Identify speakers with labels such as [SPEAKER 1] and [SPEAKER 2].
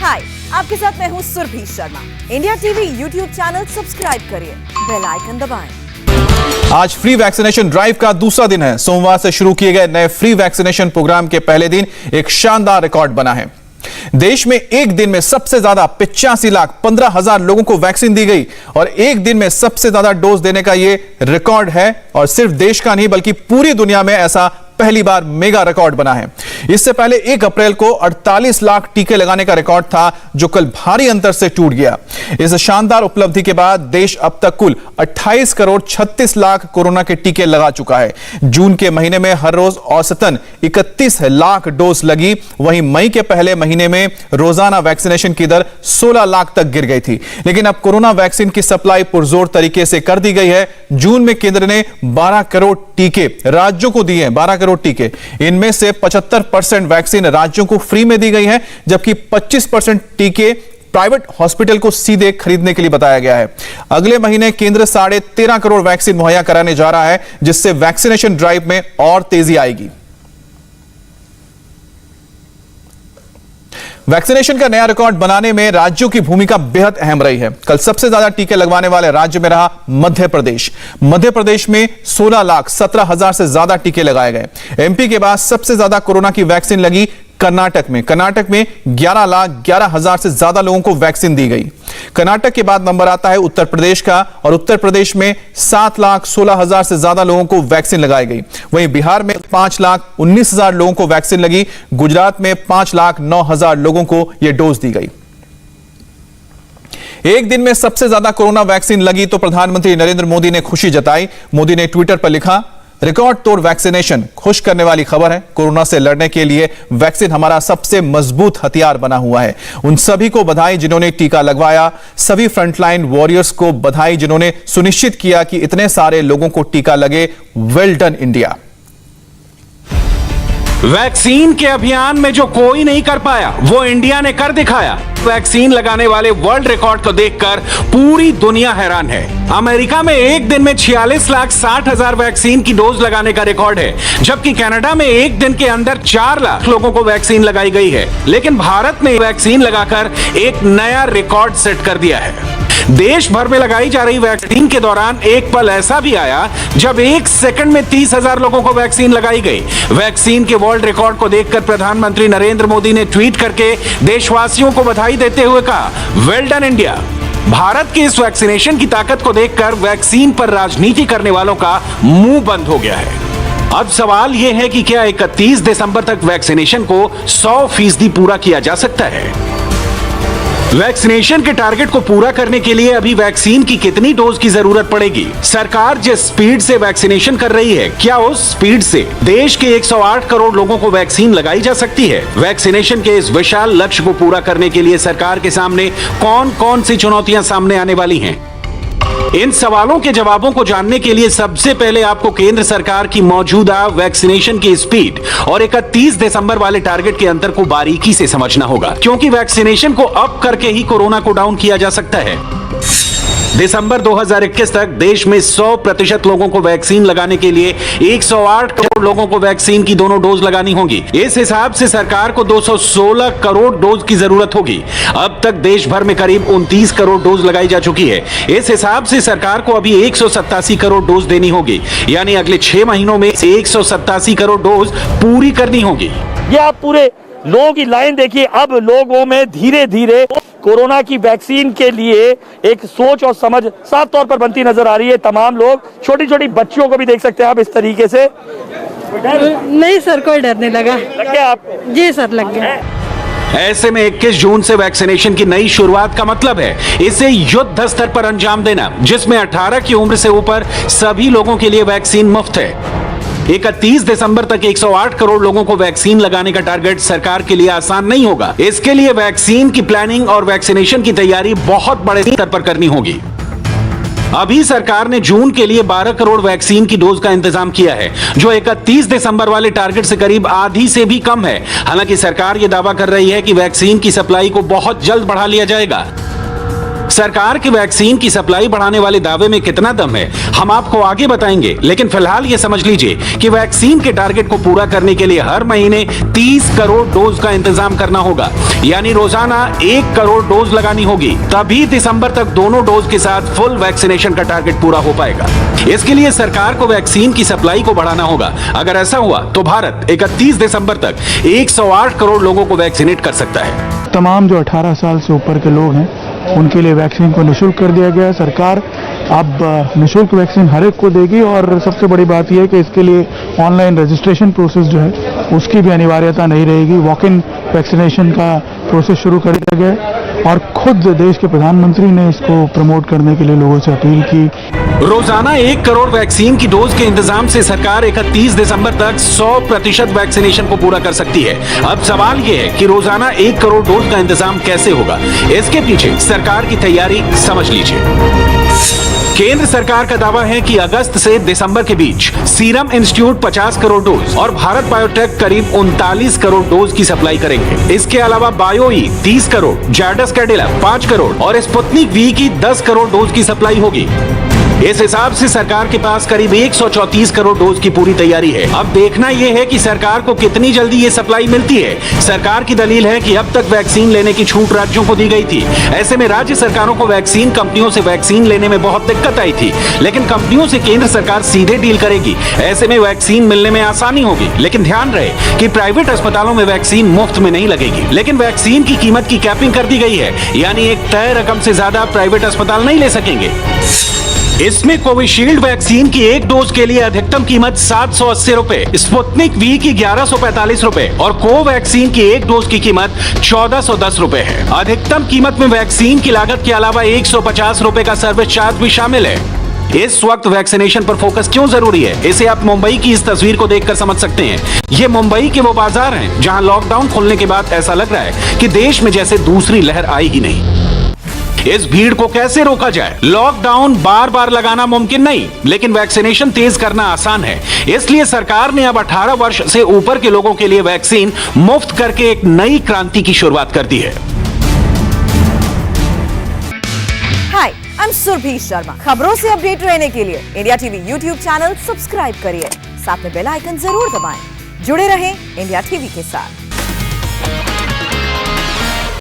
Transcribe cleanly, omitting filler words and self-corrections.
[SPEAKER 1] हाय, आपके साथ मैं हूँ Surabhi Sharma. India TV YouTube channel subscribe करिए, बेल आइकन दबाएं।
[SPEAKER 2] आज फ्री वैक्सीनेशन ड्राइव का दूसरा दिन है। सोमवार से शुरू किए गए नए फ्री वैक्सीनेशन प्रोग्राम के पहले दिन एक शानदार रिकॉर्ड बना है। देश में एक दिन में सबसे ज्यादा 85,15,000 लोगों को वैक्सीन दी गई और एक दिन में सबसे ज्यादा डोज देने का यह रिकॉर्ड है। और सिर्फ देश का नहीं बल्कि पूरी दुनिया में ऐसा पहली बार मेगा रिकॉर्ड बना है। इससे पहले 1 अप्रैल को 48 लाख टीके लगाने का रिकॉर्ड था, जो कल भारी अंतर से टूट गया। इस शानदार उपलब्धि के बाद देश अब तक कुल 28 करोड़ 36 लाख कोरोना के टीके लगा चुका है। जून के महीने में हर रोज औसतन 31 लाख डोज लगी। वहीं मई के पहले महीने में रोजाना वैक्सीनेशन की दर 16 लाख तक गिर गई थी। लेकिन अब कोरोना वैक्सीन की सप्लाई पुरजोर तरीके से कर दी गई है। जून में केंद्र ने 12 करोड़ टीके राज्यों को दिए हैं। 12 करोड़ टीके, इनमें से 75% वैक्सीन राज्यों को फ्री में दी गई है, जबकि 25% टीके प्राइवेट हॉस्पिटल को सीधे खरीदने के लिए बताया गया है। अगले महीने केंद्र 13.5 करोड़ वैक्सीन मुहैया कराने जा रहा है, जिससे वैक्सीनेशन ड्राइव में और तेजी आएगी। वैक्सीनेशन का नया रिकॉर्ड बनाने में राज्यों की भूमिका बेहद अहम रही है। कल सबसे ज्यादा टीके लगवाने वाले राज्य में रहा मध्य प्रदेश। मध्य प्रदेश में 16,17,000 से ज्यादा टीके लगाए गए। एमपी के बाद सबसे ज्यादा कोरोना की वैक्सीन लगी कर्नाटक में। कर्नाटक में 11,11,000 से ज्यादा लोगों को वैक्सीन दी गई। कर्नाटक के बाद नंबर आता है उत्तर प्रदेश का और उत्तर प्रदेश में 7,16,000 से ज्यादा लोगों को वैक्सीन लगाई गई। वहीं बिहार में 5,19,000 लोगों को वैक्सीन लगी। गुजरात में 5,09,000 लोगों को यह डोज दी गई। एक दिन में सबसे ज्यादा कोरोना वैक्सीन लगी तो प्रधानमंत्री नरेंद्र मोदी ने खुशी जताई। मोदी ने ट्विटर पर लिखा, रिकॉर्ड तोड़ वैक्सीनेशन खुश करने वाली खबर है। कोरोना से लड़ने के लिए वैक्सीन हमारा सबसे मजबूत हथियार बना हुआ है। उन सभी को बधाई जिन्होंने टीका लगवाया। सभी फ्रंटलाइन वॉरियर्स को बधाई जिन्होंने सुनिश्चित किया कि इतने सारे लोगों को टीका लगे। Well done India.
[SPEAKER 3] वैक्सीन के अभियान में जो कोई नहीं कर पाया वो इंडिया ने कर दिखाया। वैक्सीन लगाने वाले वर्ल्ड रिकॉर्ड को देखकर पूरी दुनिया हैरान है। अमेरिका में एक दिन में 46,60,000 वैक्सीन की डोज लगाने का रिकॉर्ड है, जबकि कनाडा में एक दिन के अंदर 4 लाख लोगों को वैक्सीन लगाई गई है। लेकिन भारत ने वैक्सीन लगाकर एक नया रिकॉर्ड सेट कर दिया है। देश भर में लगाई जा रही वैक्सीन के दौरान एक पल ऐसा भी आया जब 1 सेकंड में 30,000 लोगों को वैक्सीन लगाई गई। वैक्सीन के वर्ल्ड रिकॉर्ड को देखकर प्रधानमंत्री नरेंद्र मोदी ने ट्वीट करके देशवासियों को बधाई देते हुए कहा, वेल डन इंडिया। भारत की इस वैक्सीनेशन की ताकत को देखकर वैक्सीन पर राजनीति करने वालों का मुंह बंद हो गया है। अब सवाल यह है कि क्या 31 दिसंबर तक वैक्सीनेशन को 100% पूरा किया जा सकता है? वैक्सीनेशन के टारगेट को पूरा करने के लिए अभी वैक्सीन की कितनी डोज की जरूरत पड़ेगी? सरकार जिस स्पीड से वैक्सीनेशन कर रही है, क्या उस स्पीड से देश के 108 करोड़ लोगों को वैक्सीन लगाई जा सकती है? वैक्सीनेशन के इस विशाल लक्ष्य को पूरा करने के लिए सरकार के सामने कौन कौन सी चुनौतियां सामने आने वाली हैं? इन सवालों के जवाबों को जानने के लिए सबसे पहले आपको केंद्र सरकार की मौजूदा वैक्सीनेशन की स्पीड और 31 दिसंबर वाले टारगेट के अंतर को बारीकी से समझना होगा, क्योंकि वैक्सीनेशन को अप करके ही कोरोना को डाउन किया जा सकता है। दिसंबर 2021 तक देश में 100% लोगों को वैक्सीन लगाने के लिए 108 करोड़ लोगों को वैक्सीन की दोनों डोज लगानी होगी। इस हिसाब से सरकार को 216 करोड़ डोज की जरूरत होगी। अब तक देश भर में करीब 29 करोड़ डोज लगाई जा चुकी है। इस हिसाब से सरकार को अभी 187 करोड़ डोज देनी होगी, यानी अगले 6 महीनों में 187 करोड़ डोज पूरी करनी होगी।
[SPEAKER 4] ये आप पूरे लोगों की लाइन देखिए। अब लोगों में धीरे धीरे कोरोना की वैक्सीन के लिए एक सोच और समझ साफ तौर पर बनती नजर आ रही है। तमाम लोग, छोटी छोटी बच्चियों को भी देख सकते हैं आप इस तरीके से।
[SPEAKER 5] नहीं सर, कोई डर नहीं लगा।
[SPEAKER 4] लग गया आप?
[SPEAKER 5] जी सर, लग गया।
[SPEAKER 3] ऐसे में 21 जून से वैक्सीनेशन की नई शुरुआत का मतलब है इसे युद्ध स्तर पर अंजाम देना, जिसमें 18 की उम्र से ऊपर सभी लोगों के लिए वैक्सीन मुफ्त है। 31 दिसंबर तक 108 करोड़ लोगों को वैक्सीन लगाने का टारगेट सरकार के लिए आसान नहीं होगा। इसके लिए वैक्सीन की प्लानिंग और वैक्सीनेशन की तैयारी बहुत बड़े स्तर पर करनी होगी। अभी सरकार ने जून के लिए 12 करोड़ वैक्सीन की डोज का इंतजाम किया है, जो 31 दिसंबर वाले टारगेट से करीब आधी से भी कम है। हालांकि सरकार यह दावा कर रही है कि वैक्सीन की सप्लाई को बहुत जल्द बढ़ा लिया जाएगा। सरकार की वैक्सीन की सप्लाई बढ़ाने वाले दावे में कितना दम है हम आपको आगे बताएंगे, लेकिन फिलहाल ये समझ लीजिए कि वैक्सीन के टारगेट को पूरा करने के लिए हर महीने 30 करोड़ डोज का इंतजाम करना होगा, यानी रोजाना 1 करोड़ डोज लगानी होगी। तभी दिसंबर तक दोनों डोज के साथ फुल वैक्सीनेशन का टारगेट पूरा हो पाएगा। इसके लिए सरकार को वैक्सीन की सप्लाई को बढ़ाना होगा। अगर ऐसा हुआ तो भारत 31 दिसंबर तक 108 करोड़ लोगों को वैक्सीनेट कर सकता है।
[SPEAKER 6] तमाम जो 18 साल से ऊपर के लोग हैं उनके लिए वैक्सीन को निःशुल्क कर दिया गया है। सरकार अब निःशुल्क वैक्सीन हर एक को देगी और सबसे बड़ी बात यह है कि इसके लिए ऑनलाइन रजिस्ट्रेशन प्रोसेस जो है उसकी भी अनिवार्यता नहीं रहेगी। वॉक इन वैक्सीनेशन का प्रोसेस शुरू कर दिया गया है और खुद देश के प्रधानमंत्री ने इसको प्रमोट करने के लिए लोगों से अपील की।
[SPEAKER 3] रोजाना 1 करोड़ वैक्सीन की डोज के इंतजाम से सरकार 31 दिसंबर तक 100% वैक्सीनेशन को पूरा कर सकती है। अब सवाल यह है कि रोजाना 1 करोड़ डोज का इंतजाम कैसे होगा। इसके पीछे सरकार की तैयारी समझ लीजिए। केंद्र सरकार का दावा है कि अगस्त से दिसंबर के बीच सीरम इंस्टीट्यूट 50 करोड़ डोज और भारत बायोटेक करीब 39 करोड़ डोज की सप्लाई करेंगे। इसके अलावा बायोई 30 करोड़, जायडस कैडिला 5 करोड़ और स्पुतनिक वी की 10 करोड़ डोज की सप्लाई होगी। इस हिसाब से सरकार के पास करीब 134 करोड़ डोज की पूरी तैयारी है। अब देखना यह है कि सरकार को कितनी जल्दी ये सप्लाई मिलती है। सरकार की दलील है कि अब तक वैक्सीन लेने की छूट राज्यों को दी गई थी। ऐसे में राज्य सरकारों को वैक्सीन कंपनियों से वैक्सीन लेने में बहुत दिक्कत आई थी, लेकिन कंपनियों से केंद्र सरकार सीधे डील करेगी। ऐसे में वैक्सीन मिलने में आसानी होगी। लेकिन ध्यान रहे कि प्राइवेट अस्पतालों में वैक्सीन मुफ्त में नहीं लगेगी, लेकिन वैक्सीन की कीमत की कैपिंग कर दी गई है, यानी एक तय रकम से ज्यादा प्राइवेट अस्पताल नहीं ले सकेंगे। इसमें कोविशील्ड वैक्सीन की एक डोज के लिए अधिकतम कीमत 780 रुपए, स्पुतनिक वी की 1145 रुपए और कोवैक्सीन की एक डोज की कीमत 1410 रुपए है। अधिकतम कीमत में वैक्सीन की लागत के अलावा 150 रुपए का सर्विस चार्ज भी शामिल है। इस वक्त वैक्सीनेशन पर फोकस क्यों जरूरी है, इसे आप मुंबई की इस तस्वीर को देखकर समझ सकते हैं। ये मुंबई के वो बाजार हैं जहां लॉकडाउन खुलने के बाद ऐसा लग रहा है कि देश में जैसे दूसरी लहर आई ही नहीं। इस भीड़ को कैसे रोका जाए? लॉकडाउन बार बार लगाना मुमकिन नहीं, लेकिन वैक्सीनेशन तेज करना आसान है। इसलिए सरकार ने अब 18 वर्ष से ऊपर के लोगों के लिए वैक्सीन मुफ्त करके एक नई क्रांति की शुरुआत कर दी है।
[SPEAKER 1] हाय, आई एम सुरभि शर्मा। खबरों से अपडेट रहने के लिए India TV YouTube channel subscribe करिए, साथ में बेल आइकन जरूर दबाएं। जुड़े रहें इंडिया टीवी के साथ।